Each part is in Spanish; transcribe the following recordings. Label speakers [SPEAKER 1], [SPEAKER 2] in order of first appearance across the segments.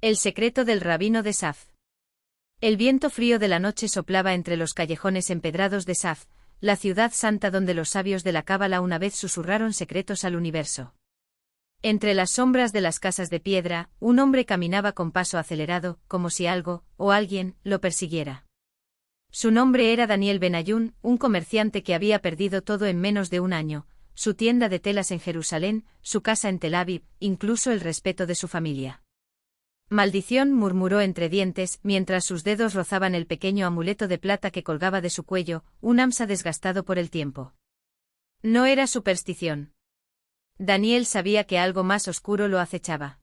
[SPEAKER 1] El secreto del rabino de Saf. El viento frío de la noche soplaba entre los callejones empedrados de Saf, la ciudad santa donde los sabios de la Cábala una vez susurraron secretos al universo. Entre las sombras de las casas de piedra, un hombre caminaba con paso acelerado, como si algo, o alguien, lo persiguiera. Su nombre era Daniel Benayún, un comerciante que había perdido todo en menos de un año, su tienda de telas en Jerusalén, su casa en Tel Aviv, incluso el respeto de su familia. Maldición, murmuró entre dientes, mientras sus dedos rozaban el pequeño amuleto de plata que colgaba de su cuello, un amsa desgastado por el tiempo. No era superstición. Daniel sabía que algo más oscuro lo acechaba.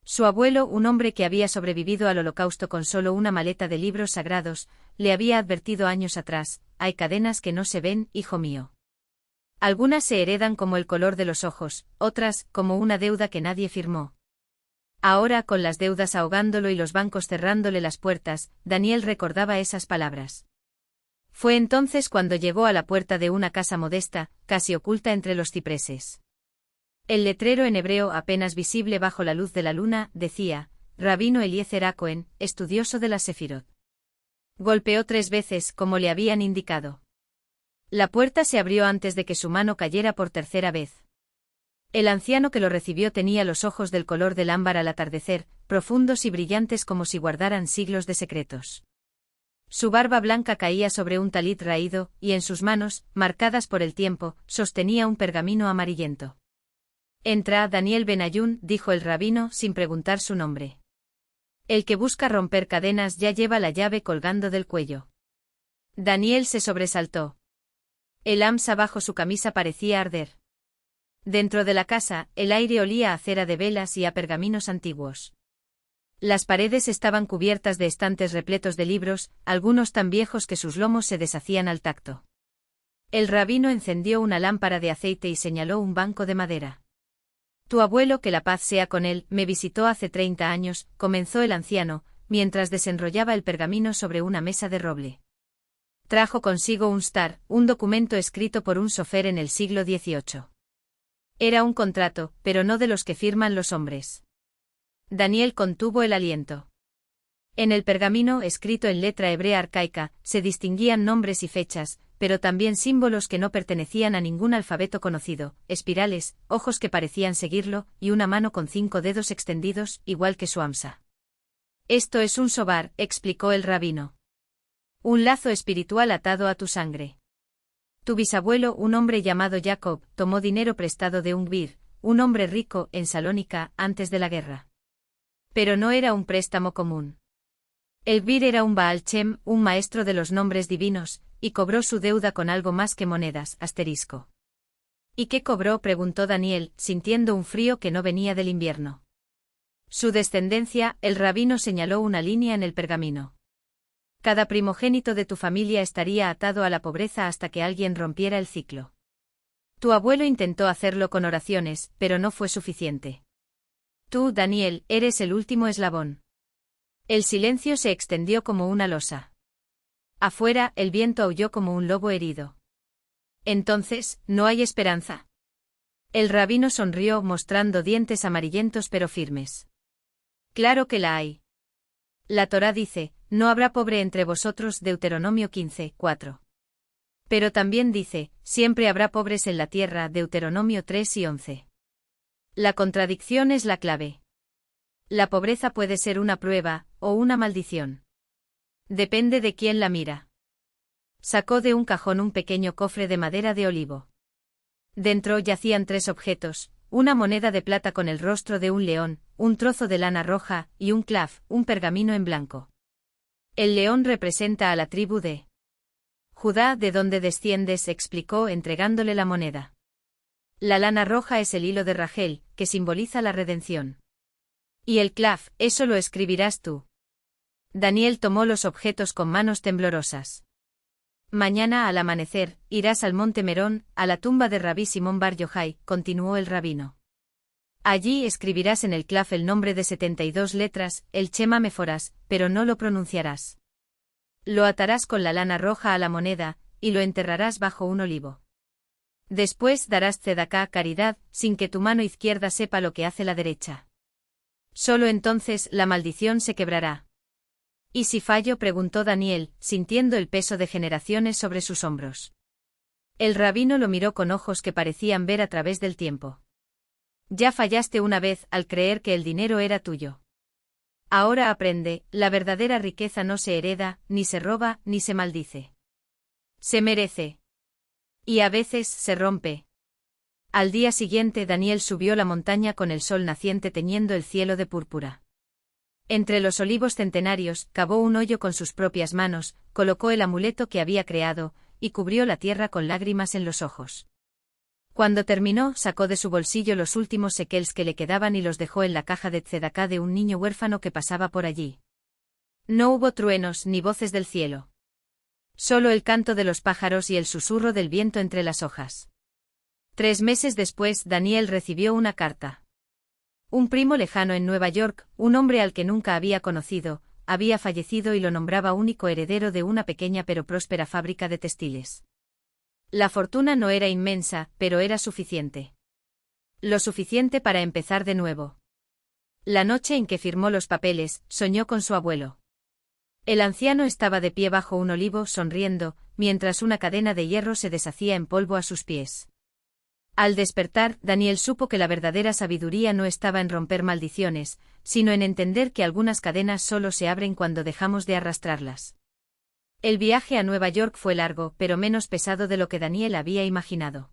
[SPEAKER 1] Su abuelo, un hombre que había sobrevivido al holocausto con solo una maleta de libros sagrados, le había advertido años atrás: hay cadenas que no se ven, hijo mío. Algunas se heredan como el color de los ojos, otras, como una deuda que nadie firmó. Ahora, con las deudas ahogándolo y los bancos cerrándole las puertas, Daniel recordaba esas palabras. Fue entonces cuando llegó a la puerta de una casa modesta, casi oculta entre los cipreses. El letrero en hebreo, apenas visible bajo la luz de la luna, decía: Rabino Eliezer a Cohen, estudioso de la Sefirot. Golpeó 3 veces, como le habían indicado. La puerta se abrió antes de que su mano cayera por tercera vez. El anciano que lo recibió tenía los ojos del color del ámbar al atardecer, profundos y brillantes como si guardaran siglos de secretos. Su barba blanca caía sobre un talit raído, y en sus manos, marcadas por el tiempo, sostenía un pergamino amarillento. Entra, Daniel Benayún, dijo el rabino, sin preguntar su nombre. El que busca romper cadenas ya lleva la llave colgando del cuello. Daniel se sobresaltó. El amsa bajo su camisa parecía arder. Dentro de la casa, el aire olía a cera de velas y a pergaminos antiguos. Las paredes estaban cubiertas de estantes repletos de libros, algunos tan viejos que sus lomos se deshacían al tacto. El rabino encendió una lámpara de aceite y señaló un banco de madera. Tu abuelo, que la paz sea con él, me visitó hace 30 años, comenzó el anciano, mientras desenrollaba el pergamino sobre una mesa de roble. Trajo consigo un star, un documento escrito por un sofer en el siglo XVIII. Era un contrato, pero no de los que firman los hombres. Daniel contuvo el aliento. En el pergamino, escrito en letra hebrea arcaica, se distinguían nombres y fechas, pero también símbolos que no pertenecían a ningún alfabeto conocido: espirales, ojos que parecían seguirlo, y una mano con 5 dedos extendidos, igual que su amsa. Esto es un sobar, explicó el rabino. Un lazo espiritual atado a tu sangre. Tu bisabuelo, un hombre llamado Jacob, tomó dinero prestado de un gvir, un hombre rico, en Salónica, antes de la guerra. Pero no era un préstamo común. El gvir era un Baal Shem, un maestro de los nombres divinos, y cobró su deuda con algo más que monedas, asterisco. ¿Y qué cobró?, preguntó Daniel, sintiendo un frío que no venía del invierno. Su descendencia, el rabino señaló una línea en el pergamino. Cada primogénito de tu familia estaría atado a la pobreza hasta que alguien rompiera el ciclo. Tu abuelo intentó hacerlo con oraciones, pero no fue suficiente. Tú, Daniel, eres el último eslabón. El silencio se extendió como una losa. Afuera, el viento aulló como un lobo herido. Entonces, ¿no hay esperanza? El rabino sonrió, mostrando dientes amarillentos pero firmes. Claro que la hay. La Torá dice: no habrá pobre entre vosotros, Deuteronomio 15, 4. Pero también dice: siempre habrá pobres en la tierra, Deuteronomio 3 y 11. La contradicción es la clave. La pobreza puede ser una prueba, o una maldición. Depende de quién la mira. Sacó de un cajón un pequeño cofre de madera de olivo. Dentro yacían 3 objetos: una moneda de plata con el rostro de un león, un trozo de lana roja, y un clav, un pergamino en blanco. El león representa a la tribu de Judá, de donde desciendes, explicó, entregándole la moneda. La lana roja es el hilo de Rachel, que simboliza la redención. Y el clav, eso lo escribirás tú. Daniel tomó los objetos con manos temblorosas. Mañana al amanecer, irás al monte Merón, a la tumba de Rabí Simón Bar Yochai, continuó el rabino. Allí escribirás en el clav el nombre de 72 letras, el Shema Meforás, pero no lo pronunciarás. Lo atarás con la lana roja a la moneda, y lo enterrarás bajo un olivo. Después darás tzedaká, caridad, sin que tu mano izquierda sepa lo que hace la derecha. Solo entonces la maldición se quebrará. ¿Y si fallo?, preguntó Daniel, sintiendo el peso de generaciones sobre sus hombros. El rabino lo miró con ojos que parecían ver a través del tiempo. Ya fallaste una vez al creer que el dinero era tuyo. Ahora aprende, la verdadera riqueza no se hereda, ni se roba, ni se maldice. Se merece. Y a veces se rompe. Al día siguiente Daniel subió la montaña con el sol naciente teñiendo el cielo de púrpura. Entre los olivos centenarios, cavó un hoyo con sus propias manos, colocó el amuleto que había creado, y cubrió la tierra con lágrimas en los ojos. Cuando terminó, sacó de su bolsillo los últimos shekels que le quedaban y los dejó en la caja de tzedaká de un niño huérfano que pasaba por allí. No hubo truenos ni voces del cielo. Solo el canto de los pájaros y el susurro del viento entre las hojas. 3 meses después, Daniel recibió una carta. Un primo lejano en Nueva York, un hombre al que nunca había conocido, había fallecido y lo nombraba único heredero de una pequeña pero próspera fábrica de textiles. La fortuna no era inmensa, pero era suficiente. Lo suficiente para empezar de nuevo. La noche en que firmó los papeles, soñó con su abuelo. El anciano estaba de pie bajo un olivo, sonriendo, mientras una cadena de hierro se deshacía en polvo a sus pies. Al despertar, Daniel supo que la verdadera sabiduría no estaba en romper maldiciones, sino en entender que algunas cadenas solo se abren cuando dejamos de arrastrarlas. El viaje a Nueva York fue largo, pero menos pesado de lo que Daniel había imaginado.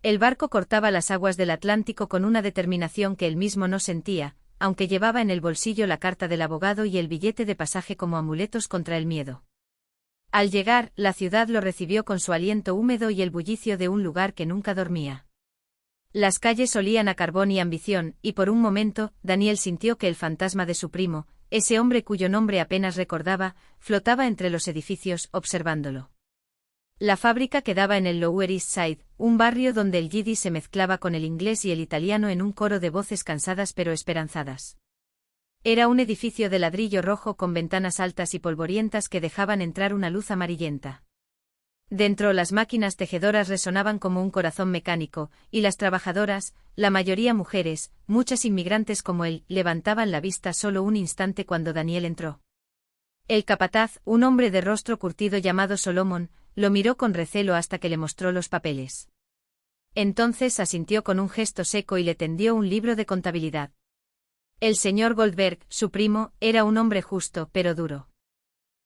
[SPEAKER 1] El barco cortaba las aguas del Atlántico con una determinación que él mismo no sentía, aunque llevaba en el bolsillo la carta del abogado y el billete de pasaje como amuletos contra el miedo. Al llegar, la ciudad lo recibió con su aliento húmedo y el bullicio de un lugar que nunca dormía. Las calles olían a carbón y ambición, y por un momento, Daniel sintió que el fantasma de su primo, ese hombre cuyo nombre apenas recordaba, flotaba entre los edificios, observándolo. La fábrica quedaba en el Lower East Side, un barrio donde el yiddish se mezclaba con el inglés y el italiano en un coro de voces cansadas pero esperanzadas. Era un edificio de ladrillo rojo con ventanas altas y polvorientas que dejaban entrar una luz amarillenta. Dentro las máquinas tejedoras resonaban como un corazón mecánico, y las trabajadoras, la mayoría mujeres, muchas inmigrantes como él, levantaban la vista solo un instante cuando Daniel entró. El capataz, un hombre de rostro curtido llamado Solomon, lo miró con recelo hasta que le mostró los papeles. Entonces asintió con un gesto seco y le tendió un libro de contabilidad. El señor Goldberg, su primo, era un hombre justo pero duro.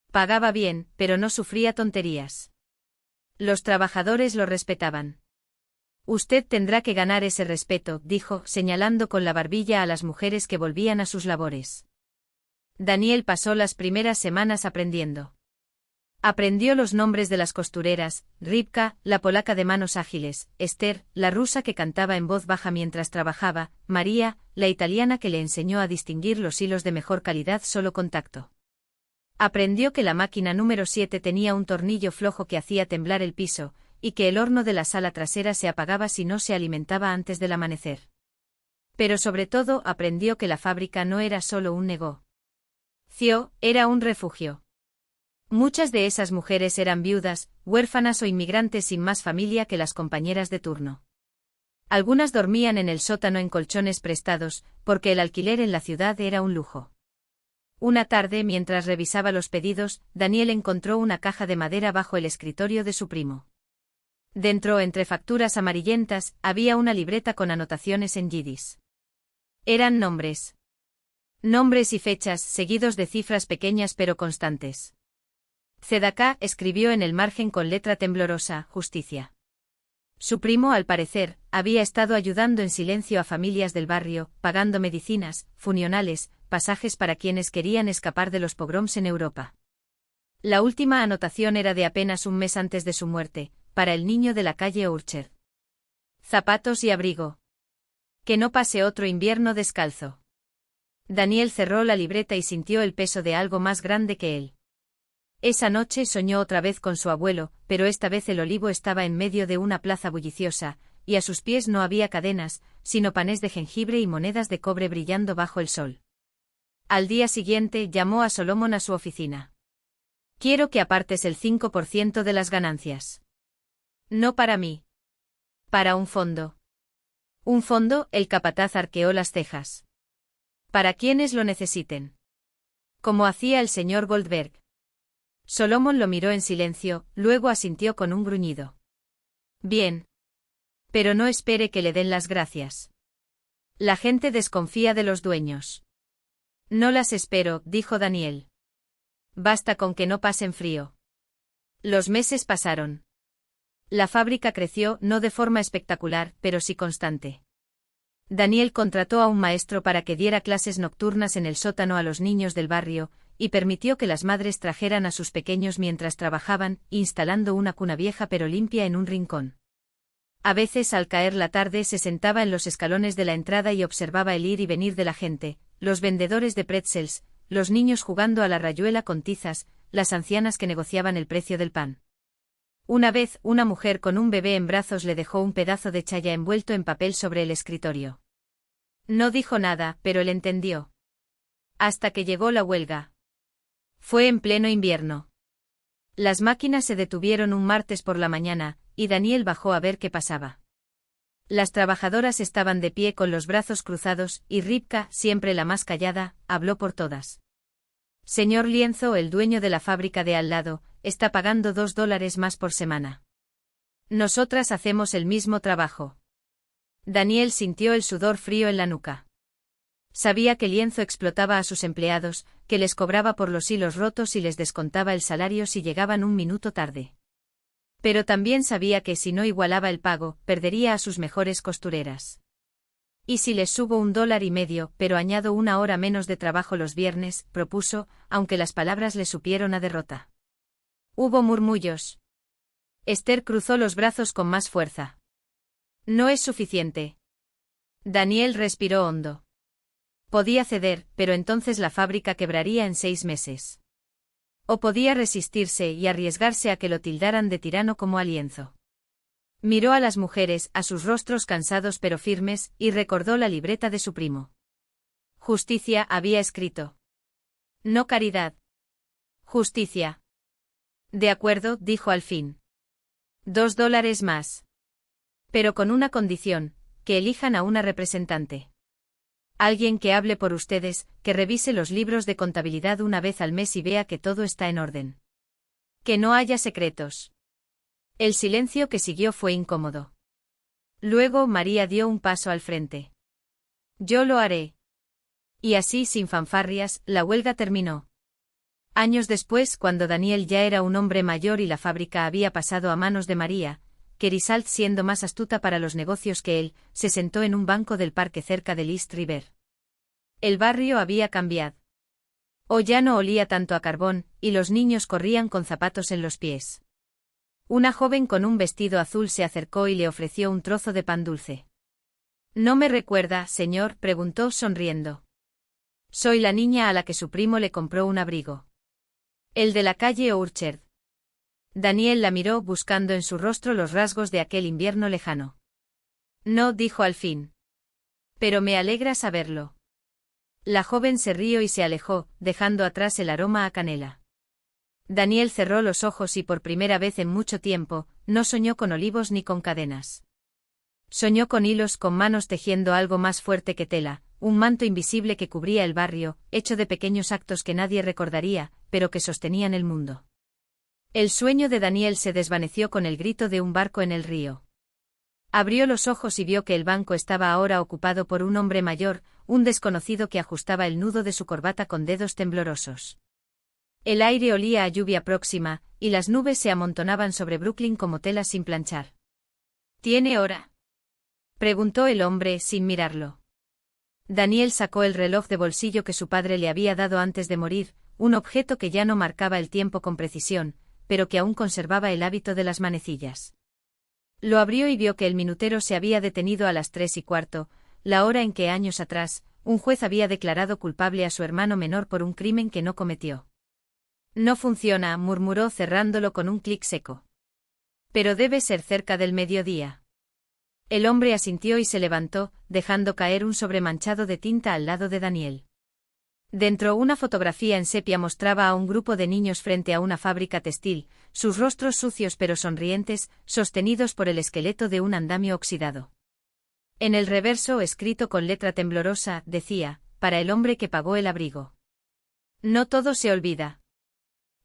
[SPEAKER 1] Pagaba bien, pero no sufría tonterías. Los trabajadores lo respetaban. Usted tendrá que ganar ese respeto, dijo, señalando con la barbilla a las mujeres que volvían a sus labores. Daniel pasó las primeras semanas aprendiendo. Aprendió los nombres de las costureras, Rivka, la polaca de manos ágiles, Esther, la rusa que cantaba en voz baja mientras trabajaba, María, la italiana que le enseñó a distinguir los hilos de mejor calidad solo con tacto. Aprendió que la máquina número 7 tenía un tornillo flojo que hacía temblar el piso, y que el horno de la sala trasera se apagaba si no se alimentaba antes del amanecer. Pero sobre todo aprendió que la fábrica no era solo un negocio, era un refugio. Muchas de esas mujeres eran viudas, huérfanas o inmigrantes sin más familia que las compañeras de turno. Algunas dormían en el sótano en colchones prestados, porque el alquiler en la ciudad era un lujo. Una tarde, mientras revisaba los pedidos, Daniel encontró una caja de madera bajo el escritorio de su primo. Dentro, entre facturas amarillentas, había una libreta con anotaciones en yiddish. Eran nombres. Nombres y fechas, seguidos de cifras pequeñas pero constantes. Tzedaká escribió en el margen con letra temblorosa, justicia. Su primo, al parecer, había estado ayudando en silencio a familias del barrio, pagando medicinas, funcionales, pasajes para quienes querían escapar de los pogroms en Europa. La última anotación era de apenas un mes antes de su muerte, para el niño de la calle Orchard. Zapatos y abrigo. Que no pase otro invierno descalzo. Daniel cerró la libreta y sintió el peso de algo más grande que él. Esa noche soñó otra vez con su abuelo, pero esta vez el olivo estaba en medio de una plaza bulliciosa, y a sus pies no había cadenas, sino panes de jengibre y monedas de cobre brillando bajo el sol. Al día siguiente llamó a Solomon a su oficina. Quiero que apartes el 5% de las ganancias. No para mí. Para un fondo. ¿Un fondo? El capataz arqueó las cejas. Para quienes lo necesiten. Como hacía el señor Goldberg. Solomon lo miró en silencio, luego asintió con un gruñido. Bien. Pero no espere que le den las gracias. La gente desconfía de los dueños. No las espero, dijo Daniel. Basta con que no pasen frío. Los meses pasaron. La fábrica creció, no de forma espectacular, pero sí constante. Daniel contrató a un maestro para que diera clases nocturnas en el sótano a los niños del barrio, y permitió que las madres trajeran a sus pequeños mientras trabajaban, instalando una cuna vieja pero limpia en un rincón. A veces al caer la tarde se sentaba en los escalones de la entrada y observaba el ir y venir de la gente, los vendedores de pretzels, los niños jugando a la rayuela con tizas, las ancianas que negociaban el precio del pan. Una vez, una mujer con un bebé en brazos le dejó un pedazo de chaya envuelto en papel sobre el escritorio. No dijo nada, pero él entendió. Hasta que llegó la huelga. Fue en pleno invierno. Las máquinas se detuvieron un martes por la mañana, y Daniel bajó a ver qué pasaba. Las trabajadoras estaban de pie con los brazos cruzados, y Ribka, siempre la más callada, habló por todas. Señor Lienzo, el dueño de la fábrica de al lado, está pagando $2 más por semana. Nosotras hacemos el mismo trabajo. Daniel sintió el sudor frío en la nuca. Sabía que Lienzo explotaba a sus empleados, que les cobraba por los hilos rotos y les descontaba el salario si llegaban un minuto tarde. Pero también sabía que si no igualaba el pago, perdería a sus mejores costureras. ¿Y si les subo $1.50, pero añado 1 hora menos de trabajo los viernes?, propuso, aunque las palabras le supieron a derrota. Hubo murmullos. Esther cruzó los brazos con más fuerza. No es suficiente. Daniel respiró hondo. Podía ceder, pero entonces la fábrica quebraría en 6 meses. O podía resistirse y arriesgarse a que lo tildaran de tirano como a Lienzo. Miró a las mujeres, a sus rostros cansados pero firmes, y recordó la libreta de su primo. Justicia, había escrito. No caridad. Justicia. De acuerdo, dijo al fin. $2 más. Pero con una condición, que elijan a una representante. Alguien que hable por ustedes, que revise los libros de contabilidad una vez al mes y vea que todo está en orden. Que no haya secretos. El silencio que siguió fue incómodo. Luego María dio un paso al frente. Yo lo haré. Y así, sin fanfarrias, la huelga terminó. Años después, cuando Daniel ya era un hombre mayor y la fábrica había pasado a manos de María, Kerisalt, siendo más astuta para los negocios que él, se sentó en un banco del parque cerca del East River. El barrio había cambiado. O ya no olía tanto a carbón, y los niños corrían con zapatos en los pies. Una joven con un vestido azul se acercó y le ofreció un trozo de pan dulce. ¿No me recuerda, señor?, preguntó sonriendo. Soy la niña a la que su primo le compró un abrigo. El de la calle Orchard. Daniel la miró buscando en su rostro los rasgos de aquel invierno lejano. No, dijo al fin. Pero me alegra saberlo. La joven se rió y se alejó, dejando atrás el aroma a canela. Daniel cerró los ojos y por primera vez en mucho tiempo, no soñó con olivos ni con cadenas. Soñó con hilos, con manos tejiendo algo más fuerte que tela, un manto invisible que cubría el barrio, hecho de pequeños actos que nadie recordaría, pero que sostenían el mundo. El sueño de Daniel se desvaneció con el grito de un barco en el río. Abrió los ojos y vio que el banco estaba ahora ocupado por un hombre mayor, un desconocido que ajustaba el nudo de su corbata con dedos temblorosos. El aire olía a lluvia próxima, y las nubes se amontonaban sobre Brooklyn como telas sin planchar. ¿Tiene hora?, preguntó el hombre sin mirarlo. Daniel sacó el reloj de bolsillo que su padre le había dado antes de morir, un objeto que ya no marcaba el tiempo con precisión, pero que aún conservaba el hábito de las manecillas. Lo abrió y vio que el minutero se había detenido a las 3:15, la hora en que años atrás, un juez había declarado culpable a su hermano menor por un crimen que no cometió. No funciona, murmuró cerrándolo con un clic seco. Pero debe ser cerca del mediodía. El hombre asintió y se levantó, dejando caer un sobre manchado de tinta al lado de Daniel. Dentro, una fotografía en sepia mostraba a un grupo de niños frente a una fábrica textil, sus rostros sucios pero sonrientes, sostenidos por el esqueleto de un andamio oxidado. En el reverso, escrito con letra temblorosa, decía: para el hombre que pagó el abrigo. No todo se olvida.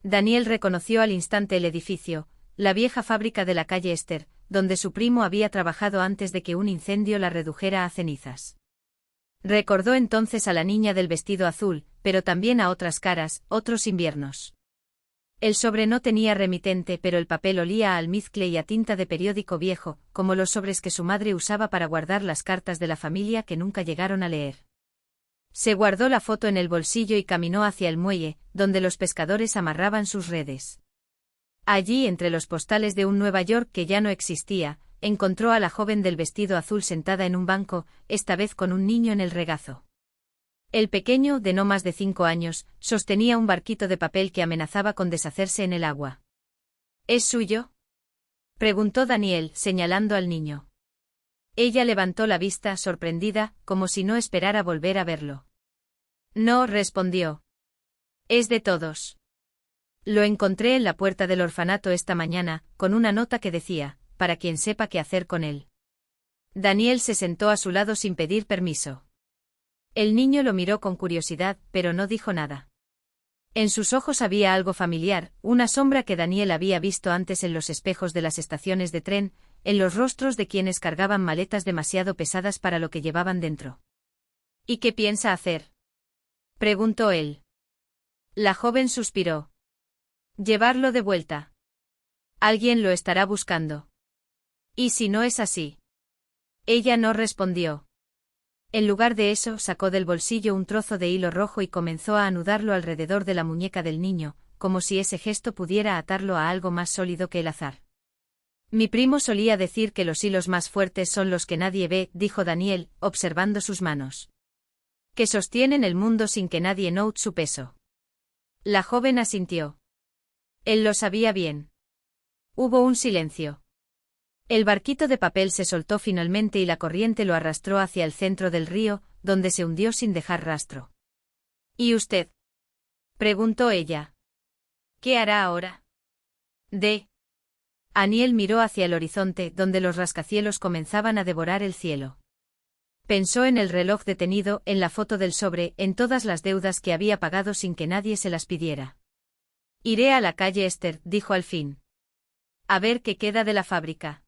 [SPEAKER 1] Daniel reconoció al instante el edificio, la vieja fábrica de la calle Esther, donde su primo había trabajado antes de que un incendio la redujera a cenizas. Recordó entonces a la niña del vestido azul, pero también a otras caras, otros inviernos. El sobre no tenía remitente, pero el papel olía a almizcle y a tinta de periódico viejo, como los sobres que su madre usaba para guardar las cartas de la familia que nunca llegaron a leer. Se guardó la foto en el bolsillo y caminó hacia el muelle, donde los pescadores amarraban sus redes. Allí, entre los postales de un Nueva York que ya no existía, encontró a la joven del vestido azul sentada en un banco, esta vez con un niño en el regazo. El pequeño, de no más de 5 años, sostenía un barquito de papel que amenazaba con deshacerse en el agua. ¿Es suyo?, preguntó Daniel, señalando al niño. Ella levantó la vista, sorprendida, como si no esperara volver a verlo. No, respondió. Es de todos. Lo encontré en la puerta del orfanato esta mañana, con una nota que decía, para quien sepa qué hacer con él. Daniel se sentó a su lado sin pedir permiso. El niño lo miró con curiosidad, pero no dijo nada. En sus ojos había algo familiar, una sombra que Daniel había visto antes en los espejos de las estaciones de tren, en los rostros de quienes cargaban maletas demasiado pesadas para lo que llevaban dentro. ¿Y qué piensa hacer?, preguntó él. La joven suspiró. Llevarlo de vuelta. Alguien lo estará buscando. ¿Y si no es así? Ella no respondió. En lugar de eso, sacó del bolsillo un trozo de hilo rojo y comenzó a anudarlo alrededor de la muñeca del niño, como si ese gesto pudiera atarlo a algo más sólido que el azar. Mi primo solía decir que los hilos más fuertes son los que nadie ve, dijo Daniel, observando sus manos. Que sostienen el mundo sin que nadie note su peso. La joven asintió. Él lo sabía bien. Hubo un silencio. El barquito de papel se soltó finalmente y la corriente lo arrastró hacia el centro del río, donde se hundió sin dejar rastro. ¿Y usted?, preguntó ella. ¿Qué hará ahora? Daniel miró hacia el horizonte, donde los rascacielos comenzaban a devorar el cielo. Pensó en el reloj detenido, en la foto del sobre, en todas las deudas que había pagado sin que nadie se las pidiera. Iré a la calle Esther, dijo al fin. A ver qué queda de la fábrica.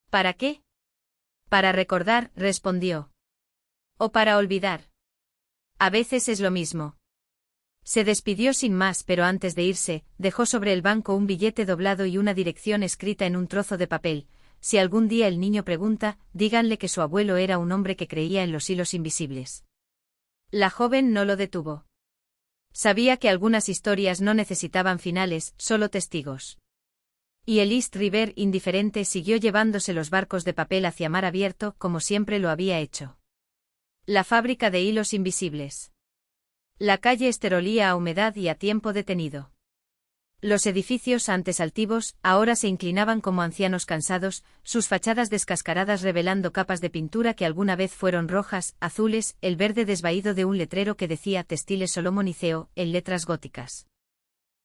[SPEAKER 1] ¿Para qué? Para recordar, respondió. O para olvidar. A veces es lo mismo. Se despidió sin más, pero antes de irse, dejó sobre el banco un billete doblado y una dirección escrita en un trozo de papel. Si algún día el niño pregunta, díganle que su abuelo era un hombre que creía en los hilos invisibles. La joven no lo detuvo. Sabía que algunas historias no necesitaban finales, solo testigos. Y el East River, indiferente, siguió llevándose los barcos de papel hacia mar abierto, como siempre lo había hecho. La fábrica de hilos invisibles. La calle Esther olía a humedad y a tiempo detenido. Los edificios, antes altivos, ahora se inclinaban como ancianos cansados, sus fachadas descascaradas revelando capas de pintura que alguna vez fueron rojas, azules, el verde desvaído de un letrero que decía Textiles Solomon y CEO, en letras góticas.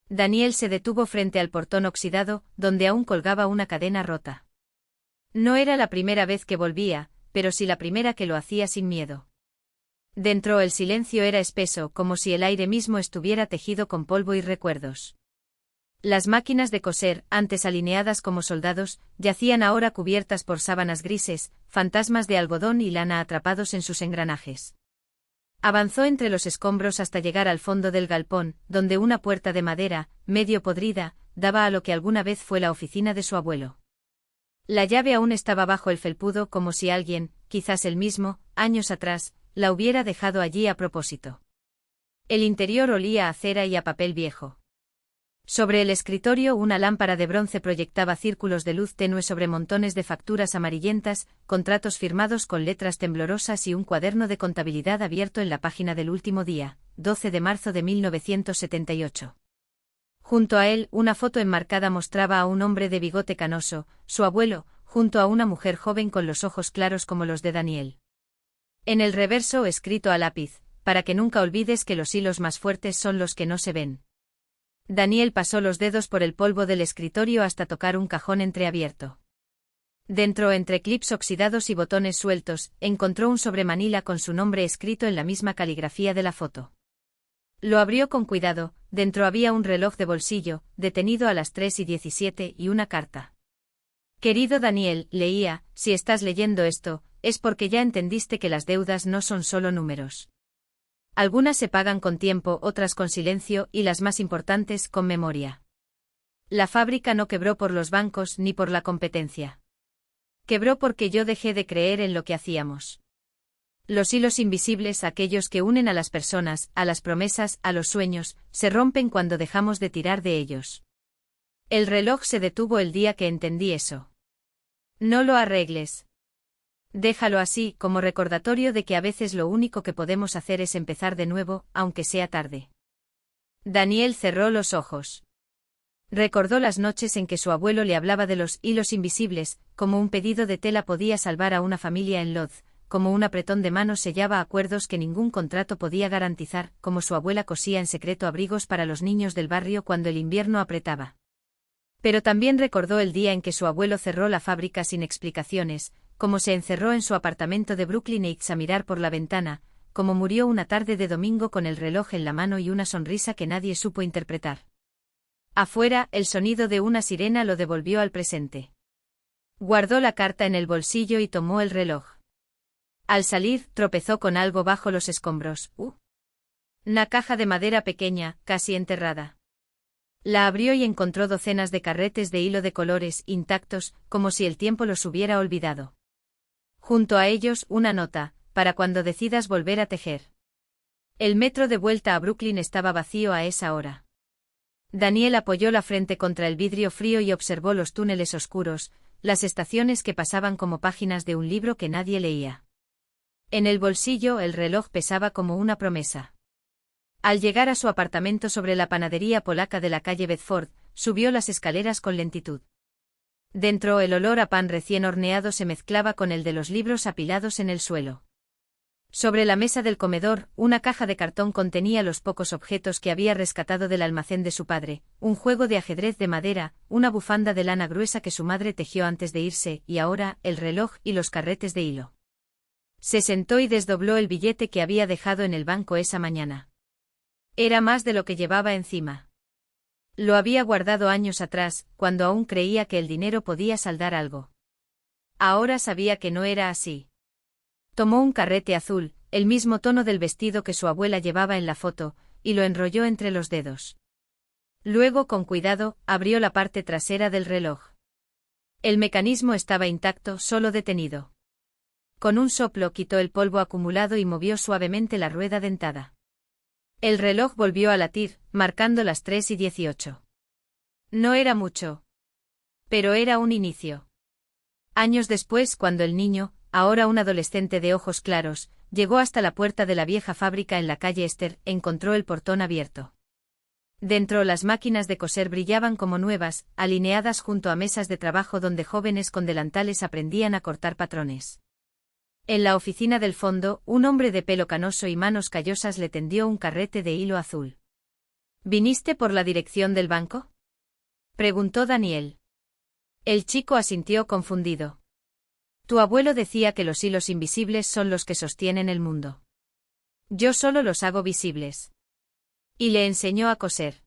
[SPEAKER 1] Daniel se detuvo frente al portón oxidado, donde aún colgaba una cadena rota. No era la primera vez que volvía, pero sí la primera que lo hacía sin miedo. Dentro el silencio era espeso, como si el aire mismo estuviera tejido con polvo y recuerdos. Las máquinas de coser, antes alineadas como soldados, yacían ahora cubiertas por sábanas grises, fantasmas de algodón y lana atrapados en sus engranajes. Avanzó entre los escombros hasta llegar al fondo del galpón, donde una puerta de madera, medio podrida, daba a lo que alguna vez fue la oficina de su abuelo. La llave aún estaba bajo el felpudo, como si alguien, quizás él mismo, años atrás, la hubiera dejado allí a propósito. El interior olía a cera y a papel viejo. Sobre el escritorio una lámpara de bronce proyectaba círculos de luz tenue sobre montones de facturas amarillentas, contratos firmados con letras temblorosas y un cuaderno de contabilidad abierto en la página del último día, 12 de marzo de 1978. Junto a él, una foto enmarcada mostraba a un hombre de bigote canoso, su abuelo, junto a una mujer joven con los ojos claros como los de Daniel. En el reverso, escrito a lápiz, para que nunca olvides que los hilos más fuertes son los que no se ven. Daniel pasó los dedos por el polvo del escritorio hasta tocar un cajón entreabierto. Dentro, entre clips oxidados y botones sueltos, encontró un sobremanila con su nombre escrito en la misma caligrafía de la foto. Lo abrió con cuidado. Dentro había un reloj de bolsillo, detenido a las 3:17, y una carta. Querido Daniel, leía, si estás leyendo esto, es porque ya entendiste que las deudas no son solo números. Algunas se pagan con tiempo, otras con silencio, y las más importantes, con memoria. La fábrica no quebró por los bancos ni por la competencia. Quebró porque yo dejé de creer en lo que hacíamos. Los hilos invisibles, aquellos que unen a las personas, a las promesas, a los sueños, se rompen cuando dejamos de tirar de ellos. El reloj se detuvo el día que entendí eso. No lo arregles. Déjalo así, como recordatorio de que a veces lo único que podemos hacer es empezar de nuevo, aunque sea tarde. Daniel cerró los ojos. Recordó las noches en que su abuelo le hablaba de los hilos invisibles, como un pedido de tela podía salvar a una familia en Lodz, como un apretón de manos sellaba acuerdos que ningún contrato podía garantizar, como su abuela cosía en secreto abrigos para los niños del barrio cuando el invierno apretaba. Pero también recordó el día en que su abuelo cerró la fábrica sin explicaciones, como se encerró en su apartamento de Brooklyn Heights a mirar por la ventana, como murió una tarde de domingo con el reloj en la mano y una sonrisa que nadie supo interpretar. Afuera, el sonido de una sirena lo devolvió al presente. Guardó la carta en el bolsillo y tomó el reloj. Al salir, tropezó con algo bajo los escombros. Una caja de madera pequeña, casi enterrada. La abrió y encontró docenas de carretes de hilo de colores, intactos, como si el tiempo los hubiera olvidado. Junto a ellos, una nota, para cuando decidas volver a tejer. El metro de vuelta a Brooklyn estaba vacío a esa hora. Daniel apoyó la frente contra el vidrio frío y observó los túneles oscuros, las estaciones que pasaban como páginas de un libro que nadie leía. En el bolsillo el reloj pesaba como una promesa. Al llegar a su apartamento sobre la panadería polaca de la calle Bedford, subió las escaleras con lentitud. Dentro el olor a pan recién horneado se mezclaba con el de los libros apilados en el suelo. Sobre la mesa del comedor, una caja de cartón contenía los pocos objetos que había rescatado del almacén de su padre, un juego de ajedrez de madera, una bufanda de lana gruesa que su madre tejió antes de irse, y ahora, el reloj y los carretes de hilo. Se sentó y desdobló el billete que había dejado en el banco esa mañana. Era más de lo que llevaba encima. Lo había guardado años atrás, cuando aún creía que el dinero podía saldar algo. Ahora sabía que no era así. Tomó un carrete azul, el mismo tono del vestido que su abuela llevaba en la foto, y lo enrolló entre los dedos. Luego, con cuidado, abrió la parte trasera del reloj. El mecanismo estaba intacto, solo detenido. Con un soplo quitó el polvo acumulado y movió suavemente la rueda dentada. El reloj volvió a latir, marcando las 3:18. No era mucho. Pero era un inicio. Años después, cuando el niño, ahora un adolescente de ojos claros, llegó hasta la puerta de la vieja fábrica en la calle Esther, encontró el portón abierto. Dentro las máquinas de coser brillaban como nuevas, alineadas junto a mesas de trabajo donde jóvenes con delantales aprendían a cortar patrones. En la oficina del fondo, un hombre de pelo canoso y manos callosas le tendió un carrete de hilo azul. ¿Viniste por la dirección del banco?, preguntó Daniel. El chico asintió confundido. Tu abuelo decía que los hilos invisibles son los que sostienen el mundo. Yo solo los hago visibles. Y le enseñó a coser.